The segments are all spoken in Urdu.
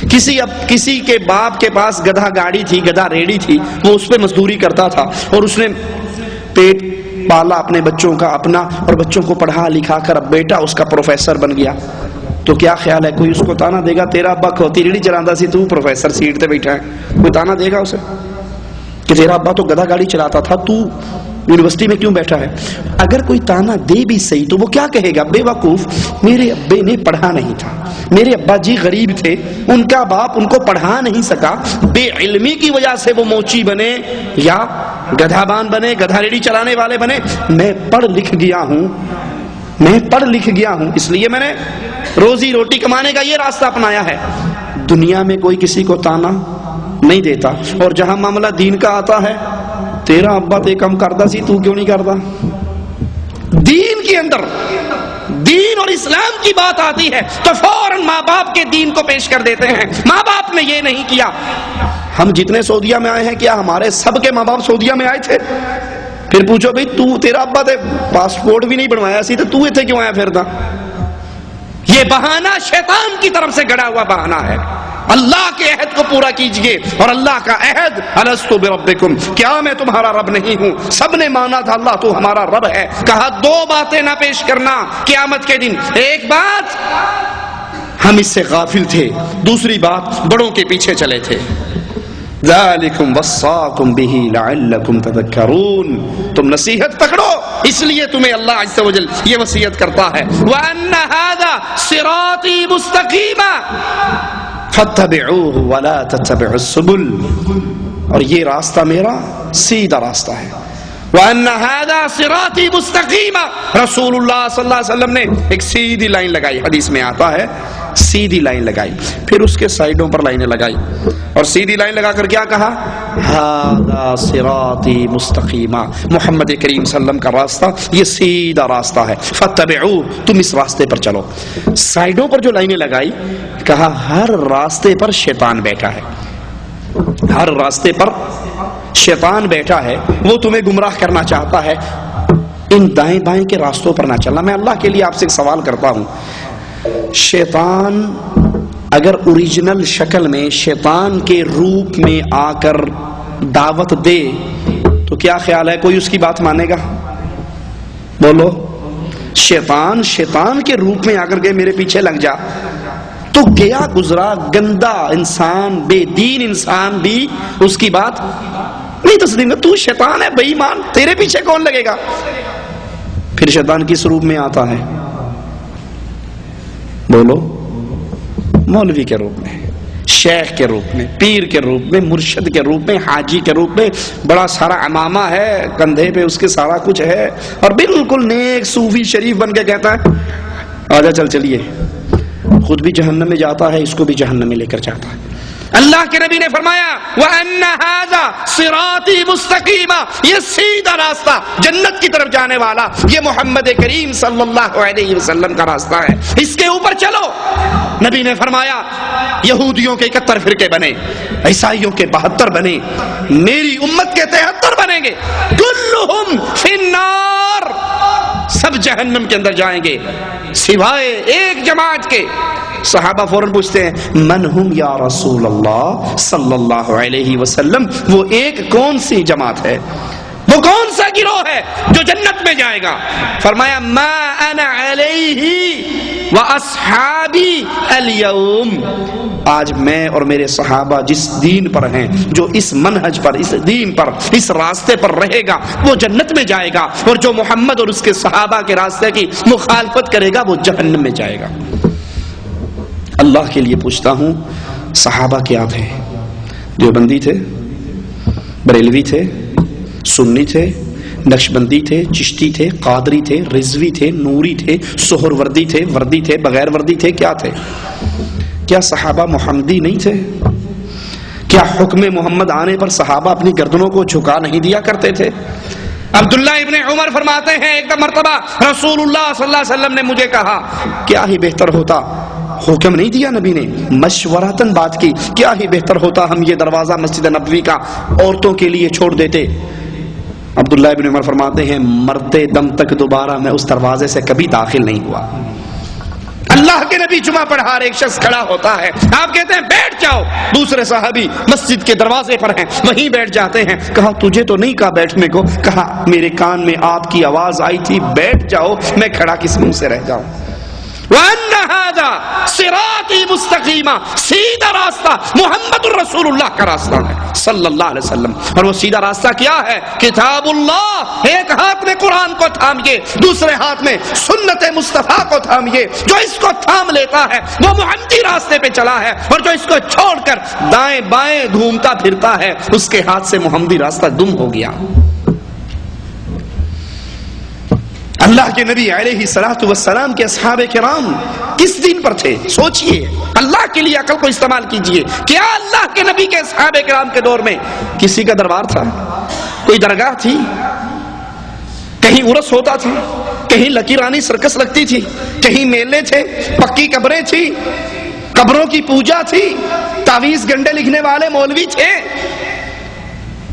کسی کے باپ کے پاس گدھا گاڑی تھی، گدھا ریڑھی تھی، وہ اس پہ مزدوری کرتا تھا اور اس نے پیٹ پالا اپنے بچوں کا اپنا اور بچوں کو پڑھا لکھا کر اب بیٹا اس کا پروفیسر بن گیا. تو کیا خیال ہے کوئی اس کو تانا دے گا تیرا ابا کھوتی ریڑھی چلاتا سی تو پروفیسر سیٹ تے بیٹھا ہے؟ کوئی تانا دے گا اسے کہ تیرا ابا تو گدھا گاڑی چلاتا تھا تو یونیورسٹی میں کیوں بیٹھا ہے؟ اگر کوئی تانا دے بھی صحیح تو وہ کیا کہے گا؟ بے وقوف، میرے ابے نے پڑھا نہیں تھا، میرے ابا جی غریب تھے، ان کا باپ ان کو پڑھا نہیں سکا، بے علمی کی وجہ سے وہ موچی بنے یا گدھا بان بنے، گدھا ریڑھی چلانے والے بنے. میں پڑھ لکھ گیا ہوں، اس لیے میں نے روزی روٹی کمانے کا یہ راستہ اپنایا ہے. دنیا میں کوئی کسی کو تانا نہیں دیتا، اور جہاں معاملہ دین کا آتا ہے تیرا ابا تے کم کرتا سی تو کیوں نہیں کرتا؟ دین کے اندر دین اور اسلام کی بات آتی ہے تو فوراً ماں باپ کے دین کو پیش کر دیتے ہیں. ماں باپ نے یہ نہیں کیا. ہم جتنے سعودیہ میں آئے ہیں کیا ہمارے سب کے ماں باپ سعودیہ میں آئے تھے؟ پھر پوچھو بھئی تیرا ابا تے پاسپورٹ بھی نہیں بنوایا سی تو اتنے کیوں آیا پھردا؟ یہ بہانہ شیطان کی طرف سے گڑا ہوا بہانہ ہے. اللہ کے عہد کو پورا کیجئے، اور اللہ کا عہد الست بربکم، کیا میں تمہارا رب نہیں ہوں؟ سب نے مانا تھا اللہ تو ہمارا رب ہے. کہا دو باتیں نہ پیش کرنا قیامت کے دن. ایک بات ہم اس سے غافل تھے، دوسری بات بڑوں کے پیچھے چلے تھے. ذالکم وصاکم بہ لعلکم تذکرون، تم نصیحت پکڑو اس لیے تمہیں اللہ عز و جل یہ وصیت کرتا ہے. وَأَنَّ هَذَا صِرَاطِي مُسْتَقِيمًا فَاتَّبِعُوهُ وَلَا تَتَّبِعُوا السُّبُلَ، اور یہ راستہ میرا سیدھا راستہ ہے. وَأَنَّ هَذَا صِرَاطِي مُسْتَقِيمًا، رسول اللہ صلی اللہ علیہ وسلم نے ایک سیدھی لائن لگائی، حدیث میں آتا ہے سیدھی لائن لگائی، پھر اس کے سائیڈوں پر لائنیں لگائی، اور سیدھی لائن لگا کر کیا کہا؟ هَذَا صِرَاطِي مُسْتَقِيمًا، محمد کریم صلی اللہ علیہ وسلم کا راستہ یہ سیدھا راستہ ہے. فَاتَّبِعُوهُ، تم اس راستے پر چلو. سائیڈوں پر جو لائنیں لگائی، کہا ہر راستے پر شیطان بیٹھا ہے، ہر راستے پر شیطان بیٹھا ہے، وہ تمہیں گمراہ کرنا چاہتا ہے. ان دائیں بائیں کے راستوں پر نہ چلنا. میں اللہ کے لیے آپ سے ایک سوال کرتا ہوں، شیطان اگر اوریجنل شکل میں شیطان کے روپ میں آ کر دعوت دے تو کیا خیال ہے کوئی اس کی بات مانے گا؟ بولو. شیطان کے روپ میں آ کر کے میرے پیچھے لگ جا تو گیا گزرا گندا انسان، بے دین انسان بھی اس کی بات نہیں تسلیم. تو شیطان ہے، بے ایمان، تیرے پیچھے کون لگے گا؟ پھر شیطان کس روپ میں آتا ہے؟ بولو. مولوی کے روپ میں، شیخ کے روپ میں، پیر کے روپ میں، مرشد کے روپ میں، حاجی کے روپ میں. بڑا سارا عمامہ ہے کندھے پہ اس کے، سارا کچھ ہے، اور بالکل نیک صوفی شریف بن کے کہتا ہے آجا چلیے. خود بھی جہنم میں جاتا ہے، اس کو بھی جہنم میں لے کر جاتا ہے. اللہ کے نبی نے فرمایا وَأَنَّ هَذَا صِرَاطِي مُسْتَقِيمًا، یہ سیدھا راستہ جنت کی طرف جانے والا یہ محمد کریم صلی اللہ علیہ وسلم کا راستہ ہے، اس کے اوپر چلو. نبی نے فرمایا یہودیوں کے 71 فرقے بنے، عیسائیوں کے 72 بنے، میری امت کے 73 بنیں گے. کلہم فی النار، سب جہنم کے اندر جائیں گے سوائے ایک جماعت کے. صحابہ فوراً پوچھتے ہیں من ہم یا رسول اللہ صلی اللہ علیہ وسلم، وہ ایک کون سی جماعت ہے، وہ کون سا گروہ ہے جو جنت میں جائے گا؟ فرمایا ما انا علیہ واصحابی اليوم، آج میں اور میرے صحابہ جس دین پر ہیں، جو اس منہج پر، اس دین پر، اس راستے پر رہے گا وہ جنت میں جائے گا، اور جو محمد اور اس کے صحابہ کے راستے کی مخالفت کرے گا وہ جہنم میں جائے گا. اللہ کے لیے پوچھتا ہوں صحابہ کیا تھے؟ دیوبندی تھے، بریلوی تھے، سنی تھے، نقشبندی تھے، چشتی تھے، قادری تھے، رضوی تھے، نوری تھے، سہر وردی تھے، وردی تھے، بغیر وردی تھے، کیا تھے؟ کیا صحابہ محمدی نہیں تھے؟ کیا حکم محمد آنے پر صحابہ اپنی گردنوں کو جھکا نہیں دیا کرتے تھے؟ عبداللہ ابن عمر فرماتے ہیں ایک مرتبہ رسول اللہ صلی اللہ علیہ وسلم نے مجھے کہا کیا ہی بہتر ہوتا، حکم نہیں دیا نبی نے، مشورتاً بات کی، کیا ہی بہتر ہوتا ہم یہ دروازہ مسجد نبوی کا عورتوں کے لیے چھوڑ دیتے. عبداللہ ابن عمر فرماتے ہیں مرتے دم تک دوبارہ میں اس دروازے سے کبھی داخل نہیں ہوا. اللہ کے نبی جمعہ پڑھا رہے، ایک شخص کھڑا ہوتا ہے، آپ کہتے ہیں بیٹھ جاؤ، دوسرے صحابی مسجد کے دروازے پر ہیں، وہیں بیٹھ جاتے ہیں۔ کہا تجھے تو نہیں کہا بیٹھنے کو، کہا میرے کان میں آپ کی آواز آئی تھی بیٹھ جاؤ، میں کھڑا کس منہ سے رہ جاؤں۔ وَأَنَّ هَذَا صِرَاطِي مُسْتَقِيمًا، سیدھا راستہ محمد الرسول اللہ کا راستہ ہے صلی اللہ علیہ وسلم۔ اور وہ سیدھا راستہ کیا ہے؟ کتاب اللہ، ایک ہاتھ میں قرآن کو تھامیے، دوسرے ہاتھ میں سنت مصطفیٰ کو تھامیے۔ جو اس کو تھام لیتا ہے وہ محمدی راستے پہ چلا ہے، اور جو اس کو چھوڑ کر دائیں بائیں گھومتا پھرتا ہے اس کے ہاتھ سے محمدی راستہ گم ہو گیا۔ اللہ کے نبی علیہ الصلوۃ والسلام کے اصحاب کرام کس دین پر تھے؟ سوچئے، اللہ کے لیے عقل کو استعمال کیجئے۔ کیا اللہ کے نبی کے اصحاب کرام کے دور میں کسی کا دربار تھا؟ کوئی درگاہ تھی؟ کہیں عرس ہوتا تھا؟ کہیں لکی رانی سرکس لگتی تھی؟ کہیں میلے تھے؟ پکی قبریں تھی؟ قبروں کی پوجا تھی؟ تعویذ گنڈے لکھنے والے مولوی تھے؟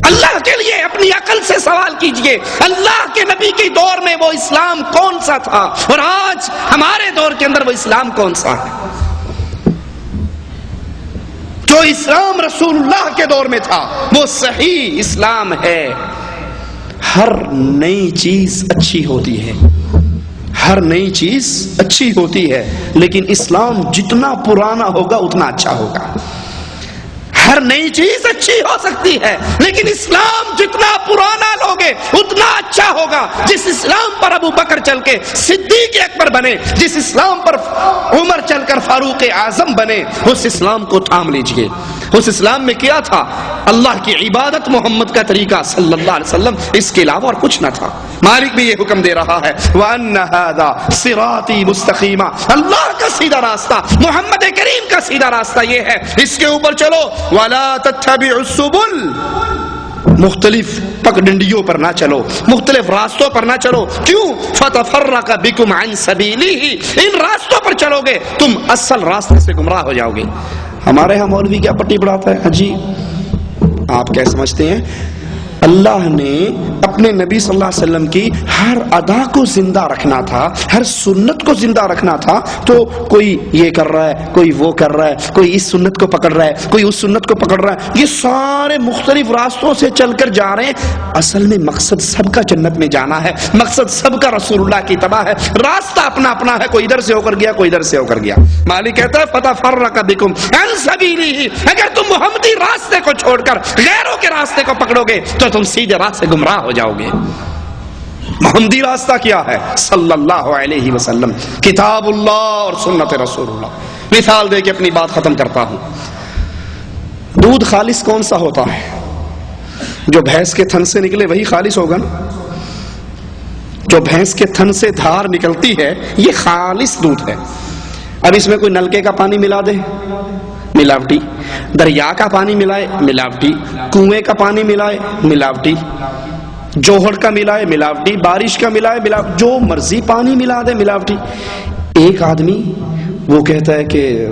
اللہ کے لیے اپنی عقل سے سوال کیجئے، اللہ کے نبی کے دور میں وہ اسلام کون سا تھا، اور آج ہمارے دور کے اندر وہ اسلام کون سا ہے؟ جو اسلام رسول اللہ کے دور میں تھا وہ صحیح اسلام ہے۔ ہر نئی چیز اچھی ہوتی ہے، ہر نئی چیز اچھی ہوتی ہے، لیکن اسلام جتنا پرانا ہوگا اتنا اچھا ہوگا۔ ہر نئی چیز اچھی ہو سکتی ہے، لیکن اسلام جتنا پرانا لوگے اتنا اچھا ہوگا۔ جس اسلام پر ابو بکر چل کے صدیق اکبر بنے، جس اسلام پر عمر چل کر فاروق اعظم بنے، اس اسلام کو تھام لیجئے۔ اس اسلام میں کیا تھا؟ اللہ کی عبادت، محمد کا طریقہ صلی اللہ علیہ وسلم، اس کے علاوہ اور کچھ نہ تھا۔ مالک بھی یہ حکم دے رہا ہے وَأَنَّ هَذَا صِرَاطِي مُسْتَقِيمًا، اللہ کا سیدھا راستہ، محمد کریم کا سیدھا راستہ یہ ہے، اس کے اوپر چلو۔ وَلَا تَتَّبِعُوا السُّبُلَ، مختلف پگڈنڈیوں پر نہ چلو، مختلف راستوں پر نہ چلو۔ کیوں؟ فَتَفَرَّقَ بِكُمْ عَنْ سَبِيلِهِ، ان راستوں پر چلو گے تم اصل راستے سے گمراہ ہو جاؤ گے۔ ہمارے ہاں مولوی کیا پٹی پڑھاتا ہے؟ جی آپ کیا سمجھتے ہیں؟ اللہ نے اپنے نبی صلی اللہ علیہ وسلم کی ہر ادا کو زندہ رکھنا تھا، ہر سنت کو زندہ رکھنا تھا، تو کوئی یہ کر رہا ہے، کوئی وہ کر رہا ہے، کوئی اس سنت کو پکڑ رہا ہے، کوئی اس سنت کو پکڑ رہا ہے، یہ سارے مختلف راستوں سے چل کر جا رہے ہیں۔ اصل میں مقصد سب کا جنت میں جانا ہے، مقصد سب کا رسول اللہ کی اتباع ہے، راستہ اپنا اپنا ہے، کوئی ادھر سے ہو کر گیا، کوئی ادھر سے ہو کر گیا۔ مالک کہتا ہے فَتَفَرَّقَ بِكُمْ عَنْ سَبِيلِهِ، اگر تم محمدی راستے کو چھوڑ کر غیروں کے راستے کو پکڑو گے تو تم سیدھے راہ سے گمراہ ہو جاؤ گے۔ محمدی راستہ کیا ہے؟ صلی اللہ علیہ وسلم، کتاب اللہ اور سنت رسول اللہ۔ مثال دے کے اپنی بات ختم کرتا ہوں۔ دودھ خالص کون سا ہوتا ہے؟ جو بھینس کے تھن سے نکلے وہی خالص ہوگا نا۔ جو بھینس کے تھن سے دھار نکلتی ہے یہ خالص دودھ ہے۔ اب اس میں کوئی نلکے کا پانی ملا دے، ملاوٹی، دریا کا پانی ملائے، ملاوٹی، کنویں کا پانی ملائے، ملاوٹی، جوہر کا ملائے، ملاوٹی، بارش کا ملائے، ملاوٹی، جو مرضی پانی ملا دے، ملاوٹی۔ ایک آدمی وہ کہتا ہے کہ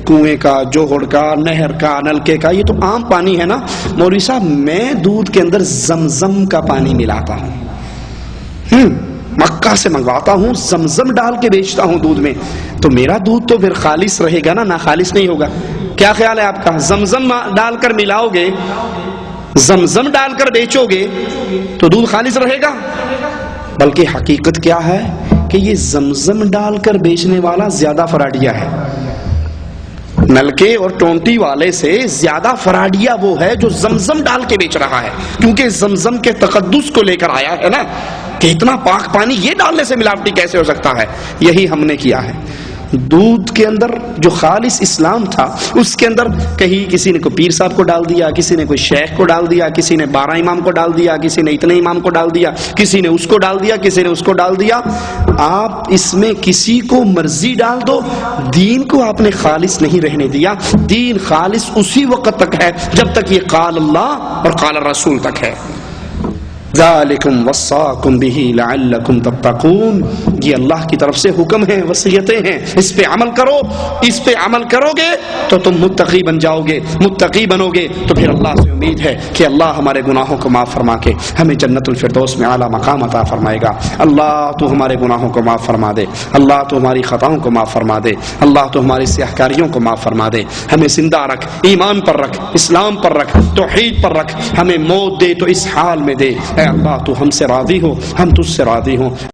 کنویں کا، جوہر کا، نہر کا، نلکے کا یہ تو عام پانی ہے نا، مولوی صاحب میں دودھ کے اندر زمزم کا پانی ملاتا ہوں، مکہ سے منگواتا ہوں، زمزم ڈال کے بیچتا ہوں دودھ میں، تو میرا دودھ تو پھر خالص رہے گا نا، خالص نہیں ہوگا۔ کیا خیال ہے آپ کا؟ زمزم ڈال کر ملاؤ گے، زمزم ڈال کر بیچو گے تو دودھ خالص رہے گا؟ بلکہ حقیقت کیا ہے کہ یہ زمزم ڈال کر بیچنے والا زیادہ فراڈیا ہے۔ نلکے اور ٹونٹی والے سے زیادہ فراڈیا وہ ہے جو زمزم ڈال کے بیچ رہا ہے، کیونکہ زمزم کے تقدس کو لے کر آیا ہے نا کہ اتنا پاک پانی یہ ڈالنے سے ملاوٹی کیسے ہو سکتا ہے۔ یہی ہم نے کیا ہے۔ دودھ کے اندر جو خالص اسلام تھا اس کے اندر کہیں کسی نے کوئی پیر صاحب کو ڈال دیا، کسی نے کوئی شیخ کو ڈال دیا، کسی نے 12 امام کو ڈال دیا، کسی نے اتنے امام کو ڈال دیا، کسی نے اس کو ڈال دیا، کسی نے اس کو ڈال دیا۔ آپ اس میں کسی کو مرضی ڈال دو، دین کو آپ نے خالص نہیں رہنے دیا۔ دین خالص اسی وقت تک ہے جب تک یہ قال اللہ اور قال الرسول تک ہے۔ ذالکم وصاکم بہ لعلکم تتقون، یہ اللہ کی طرف سے حکم ہیں، وصیتیں ہیں، اس پہ عمل کرو، اس پہ عمل کرو گے تو تم متقی بن جاؤ گے، متقی بنو گے تو پھر اللہ سے امید ہے کہ اللہ ہمارے گناہوں کو معاف فرما کے ہمیں جنت الفردوس میں اعلیٰ مقام عطا فرمائے گا۔ اللہ تو ہمارے گناہوں کو معاف فرما دے، اللہ تو ہماری خطاؤں کو معاف فرما دے، اللہ تو ہماری سیاہ کاریوں کو معاف فرما دے، ہمیں زندہ رکھ، ایمان پر رکھ، اسلام پر رکھ، توحید پر رکھ، ہمیں موت دے تو اس حال میں دے۔ اے اللہ تو ہم سے راضی ہو، ہم تجھ سے راضی ہوں۔